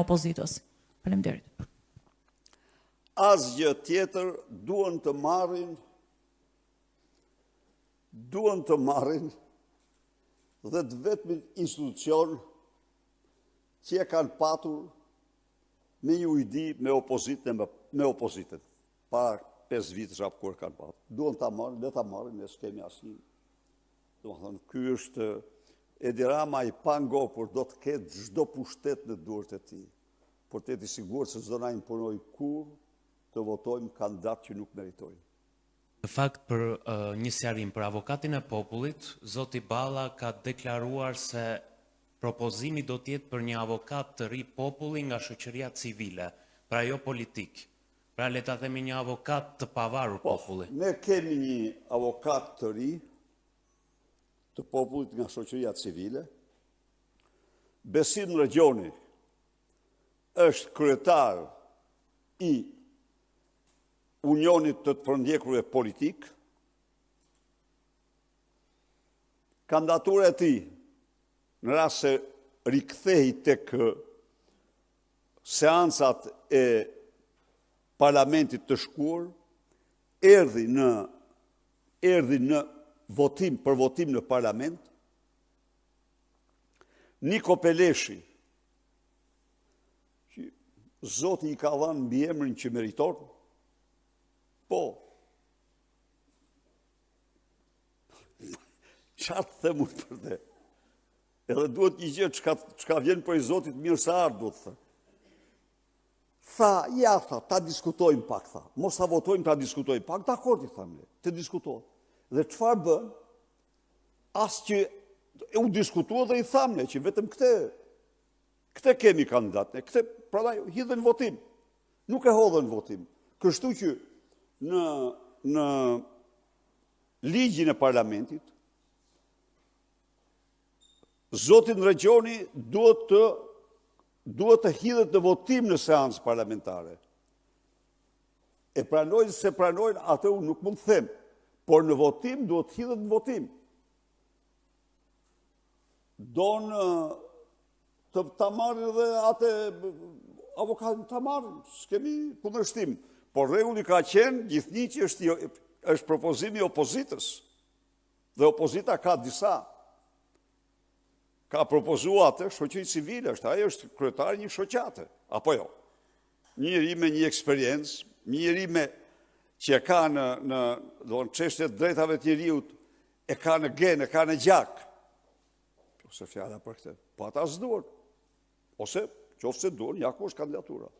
opozitës. Faleminderit. Asgjë tjetër duan të marrin dhe të vetmin institucion që e kanë patur me një ujdi me opozitën, para 5 vitësh apo kur kanë patur. Duan ta marrin, le ta marrin, ne s'kemi asnjë. Domethënë, ky është Edi Rama i pangopur, do të ketë çdo pushtet në duart e tij. Por të jeti sigurt se s'do na imponoj kur të votojmë kandidat që nuk meritojnë. Në fakt, për një sqarim për avokatin e popullit, zoti Balla ka deklaruar se propozimi do të jetë për një avokat të ri populli nga shoqëria civile, pra jo politik. Pra le ta themi një avokat të pavarur populli. Ne kemi një avokat të ri të popullit nga shoqëria civile. Besim Rëgjoni është kryetar i Unionit të përndjekurve politik. Kandidatura e tij, në rast se rikthehej tek seancat e parlamentit të shkuar, erdhi në votim në parlament. Niko Peleshi, që Zoti i ka dhënë mbiemrin që meriton, po, çfarë të them unë për te? Edhe duhet një gjë çka vjen për i Zotit mirë se ardhë, duhet të tha, ta diskutojmë pak, tha. Mos ta votojmë, ta diskutojmë pak, dakord i thamë, të diskutojmë. Dhe çfarë bën? As që u diskutua dhe i thamë që vetëm këte kemi kandidat, këte prandaj hidhen votim. Nuk e hodhen votim. Kështu që në ligjin e parlamentit, Zotin Rëgjoni duhet të hidhet në votim në seancë parlamentare. E pranojnë se pranojnë, atë unë nuk mund të them, por në votim duhet të hidhet në votim. Donë të marrin dhe atë avokatin të marrin, s'kemi kundërshtim. Por rregulli ka qenë gjithnjë që është propozimi i opozitës. Dhe opozita ka disa. Ka propozuar atë shoqëri civile, ajo është kryetari një shoqate, apo jo. Një njeri me një eksperiencë, një njeri që ka në çështjet e drejtave të njeriut, e ka në gen, e ka në gjak. Ose fjala për këtë. Po ata s'duan. Ose qoftë se duan, ja ku është kandidatura.